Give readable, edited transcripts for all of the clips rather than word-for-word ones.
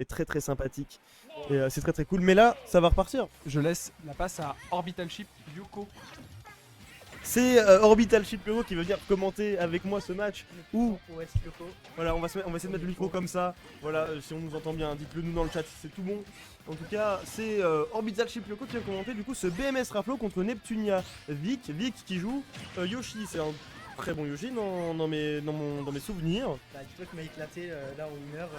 est très très sympathique. Et c'est très très cool. Mais là, ça va repartir. Je laisse la passe à Orbital Ship Yoko. C'est Orbital Ship Yoko qui veut venir commenter avec moi ce match. Où Ouais, Yoko. voilà, on va essayer de mettre le micro comme ça. Voilà, si on nous entend bien, dites-le nous dans le chat si c'est tout bon. En tout cas, c'est Orbital Ship Yoko qui vient commenter du coup ce BMS Raflo contre Neptunia. Vic qui joue Yoshi, c'est un très bon Yoshi dans mes souvenirs. Bah, dis-toi qu'il m'a éclaté là en 1 heure.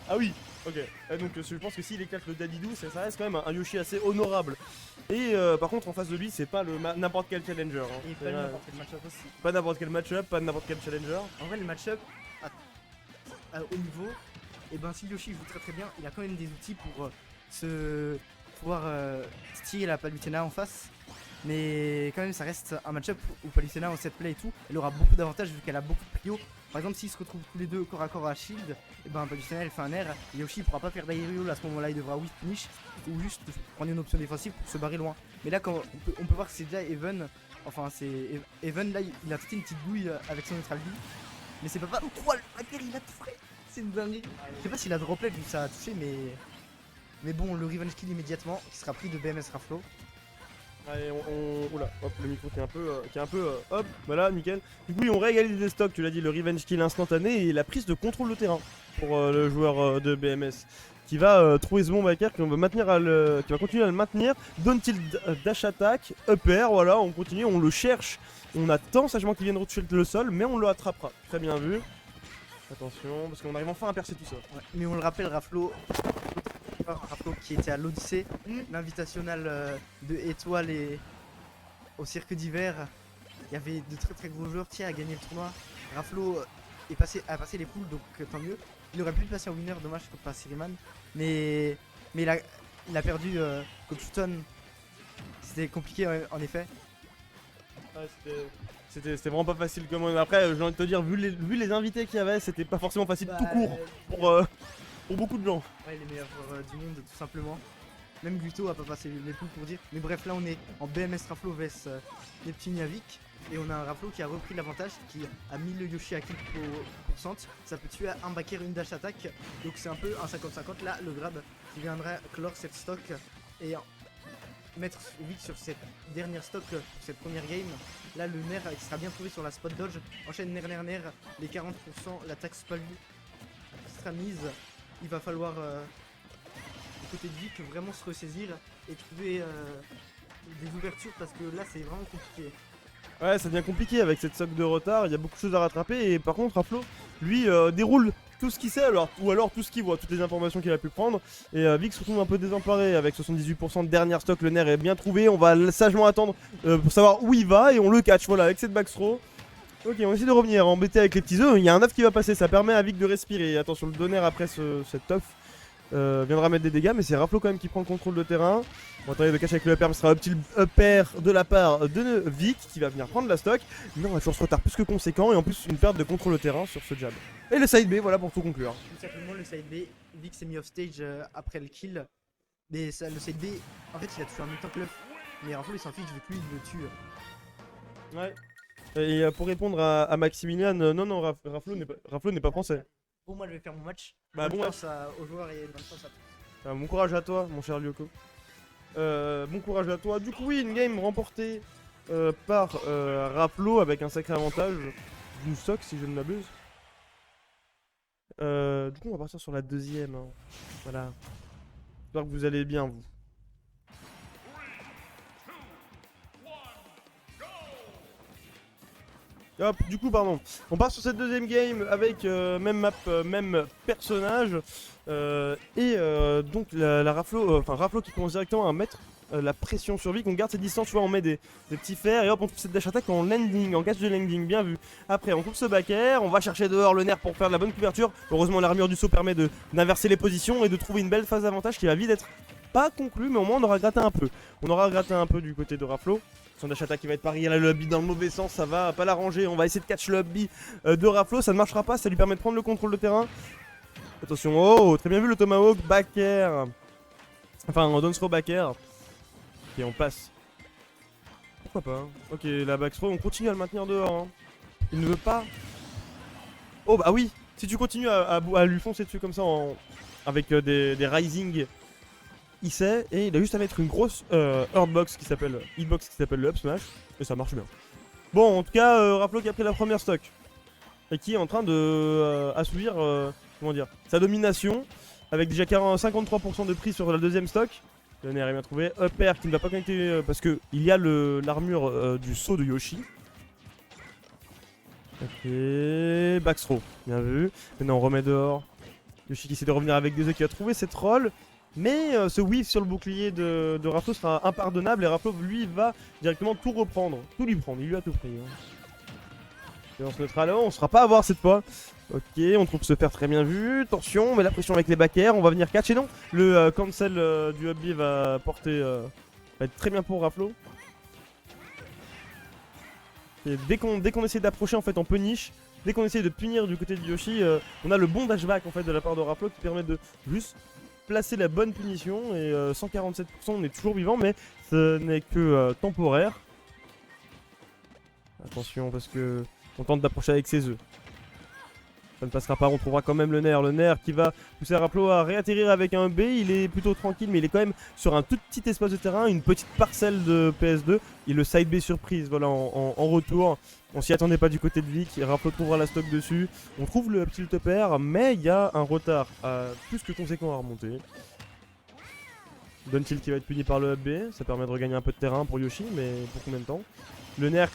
Ah oui, ok. Donc je pense que s'il éclate le Dadidou, ça reste quand même un Yoshi assez honorable. Et par contre en face de lui, c'est pas n'importe quel challenger. Hein. Et pas n'importe quel match-up aussi. Pas n'importe quel match-up, pas n'importe quel challenger. En vrai, le match-up au niveau, et ben si Yoshi joue très très bien, il a quand même des outils pour pouvoir tirer la Palutena en face. Mais quand même, ça reste un match-up où Palutena en set play et tout, elle aura beaucoup d'avantages vu qu'elle a beaucoup de prio. Par exemple, s'ils se retrouvent tous les deux corps à corps à shield, et ben Palutena elle fait un air et Yoshi pourra pas faire d'aérial à ce moment-là, il devra whip punish ou juste prendre une option défensive pour se barrer loin. Mais là, quand on peut voir que c'est déjà Even, enfin c'est Even là, il a fait une petite douille avec son neutral B. Mais c'est pas oh, le backer il a tout frais. C'est une dinguerie. Je sais pas s'il a droplet vu que ça a touché, mais bon, le revenge kill immédiatement qui sera pris de BMS Raflo. Allez, oula, hop, le micro qui est un peu, hop, voilà, nickel. Du coup, ils ont réégalisé des stocks, tu l'as dit, le revenge kill instantané et la prise de contrôle de terrain pour le joueur de BMS qui va trouver ce bon backer, qui va continuer à le maintenir. Down tilt dash attack, up air, voilà, on continue, on le cherche. On attend sagement qu'il vienne retoucher le sol, mais on le attrapera. Très bien vu. Attention, parce qu'on arrive enfin à percer tout ça. Ouais, mais on le rappelle, Raflo qui était à l'Odyssée, l'invitationnel de Étoile et au cirque d'hiver. Il y avait de très très gros joueurs qui a gagné le tournoi. Raflo a passé les poules, donc tant mieux. Il aurait pu le passer en winner, dommage contre Siriman. Mais il a perdu contre Sutton. C'était compliqué en effet. Ouais, c'était vraiment pas facile comme on. Après, j'ai envie de te dire, vu les invités qu'il y avait, c'était pas forcément facile tout court pour beaucoup de gens. Ouais, les meilleurs joueurs du monde, tout simplement. Même Guto a pas passé les poules pour dire. Mais bref, là on est en BMS Raflo vs Neptunia Vic. Et on a un Raflo qui a repris l'avantage, qui a mis le Yoshi à kill %. Ça peut tuer un backer, une dash attack. Donc c'est un peu un 50-50. Là, le grab qui viendra clore cette stock et mettre Vic sur cette dernière stock pour cette première game. Là, le Nair qui sera bien trouvé sur la spot dodge. Enchaîne Nair, les 40%, l'attaque Spalu qui sera mise. Il va falloir, du côté de Vic, vraiment se ressaisir et trouver des ouvertures parce que là, c'est vraiment compliqué. Ouais, ça devient compliqué avec cette socle de retard, il y a beaucoup de choses à rattraper et par contre Raflo, lui, déroule tout ce qu'il sait ou alors tout ce qu'il voit, toutes les informations qu'il a pu prendre. Et Vic se retrouve un peu désemparé avec 78% de dernière stock, le nerf est bien trouvé, on va sagement attendre pour savoir où il va et on le catch, voilà, avec cette backthrow. Ok, on essaie de revenir, embêté avec les petits œufs, il y a un œuf qui va passer, ça permet à Vic de respirer. Attention, le donner après cet œuf viendra mettre des dégâts, mais c'est Raflo quand même qui prend le contrôle de terrain. On va tenter de cacher avec le up air, mais ce sera un petit up air de la part de Vic qui va venir prendre la stock. Mais on a toujours ce retard plus que conséquent et en plus une perte de contrôle de terrain sur ce jab. Et le side B, voilà pour tout conclure. Tout simplement, le side B, Vic s'est mis off stage après le kill. Mais ça, le side B, en fait, il a touché en même temps que l'œuf. Mais Raflo il s'en fiche vu que lui il le tue. Ouais. Et pour répondre à Maximilian, non, Raflo n'est pas français. Bon, moi je vais faire mon match. Bah bon, chance aux joueurs et bonne chance à tous. Bon courage à toi, mon cher Lyoko. Bon courage à toi. Du coup, oui, une game remportée par Raflo avec un sacré avantage d'une stock si je ne m'abuse. Du coup, on va partir sur la deuxième. Hein. Voilà. J'espère que vous allez bien, vous. Hop, du coup, pardon. On part sur cette deuxième game avec même map, même personnage. Donc la Raflo, Raflo qui commence directement à mettre la pression sur Vic. On garde ses distances, tu vois, on met des petits fers et hop, on trouve cette dash attack en landing, en catch de landing, bien vu. Après, on coupe ce back air, on va chercher dehors le nerf pour faire de la bonne couverture. Heureusement, l'armure du saut permet d'inverser les positions et de trouver une belle phase d'avantage qui va vite être pas conclue, mais au moins on aura gratté un peu. On aura gratté un peu du côté de Raflo. Son dash attack qui va être parié, là le lobby dans le mauvais sens, ça va pas l'arranger. On va essayer de catch le lobby de Raflo, ça ne marchera pas, ça lui permet de prendre le contrôle de terrain. Attention, oh, très bien vu le tomahawk, back air. Enfin, down throw back air. Ok, on passe. Pourquoi pas hein. Ok, la back throw, on continue à le maintenir dehors. Hein. Il ne veut pas. Oh bah oui, si tu continues à lui foncer dessus comme ça avec des Rising. Il sait, et il a juste à mettre une grosse hitbox qui s'appelle le up smash, et ça marche bien. Bon, en tout cas, Raplo qui a pris la première stock, et qui est en train de assouvir comment dire, sa domination, avec déjà 53% de prix sur la deuxième stock. Le nerf est bien trouvé. Upper qui ne va pas connecter parce que il y a l'armure du saut de Yoshi. Ok, backthrow, bien vu. Maintenant on remet dehors. Yoshi qui essaie de revenir avec des œufs, qui a trouvé cette roll. Mais ce whiff sur le bouclier de Raplo sera impardonnable et Raplo lui va directement tout reprendre. Tout lui prendre, il lui a tout pris. Hein. Et on se mettra là, on ne sera pas à voir cette fois. Ok, on trouve se faire très bien vu. Attention, on met la pression avec les back air, on va venir catch. Et non, le cancel du up B va porter. Va être très bien pour Raplo. Et dès qu'on essaie d'approcher en fait on punish. Dès qu'on essaie de punir du côté de Yoshi, on a le bon dashback en fait de la part de Raplo qui permet de juste placer la bonne punition. Et 147%, on est toujours vivant, mais ce n'est que temporaire. Attention parce que on tente d'approcher avec ses œufs. Ça ne passera pas, on trouvera quand même le nerf qui va pousser Raplo à réatterrir avec un B. Il est plutôt tranquille, mais il est quand même sur un tout petit espace de terrain, une petite parcelle de PS2. Et le side B surprise, voilà, en retour. On s'y attendait pas du côté de Vic. Raplo trouvera la stock dessus. On trouve le petit tilt pair, mais il y a un retard plus que conséquent à remonter. Down tilt qui va être puni par le up B. Ça permet de regagner un peu de terrain pour Yoshi, mais pour combien de temps? Le nerf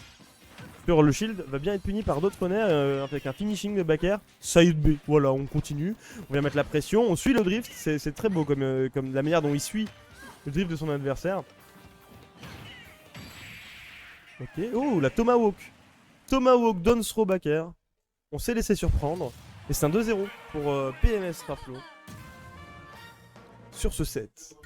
sur le shield va bien être puni par d'autres nerfs avec un finishing de back air. Side B, voilà, on continue. On vient mettre la pression, on suit le drift. C'est très beau comme la manière dont il suit le drift de son adversaire. Ok, oh la Tomahawk. Tomahawk down throw back air. On s'est laissé surprendre. Et c'est un 2-0 pour PMS Raplo sur ce set.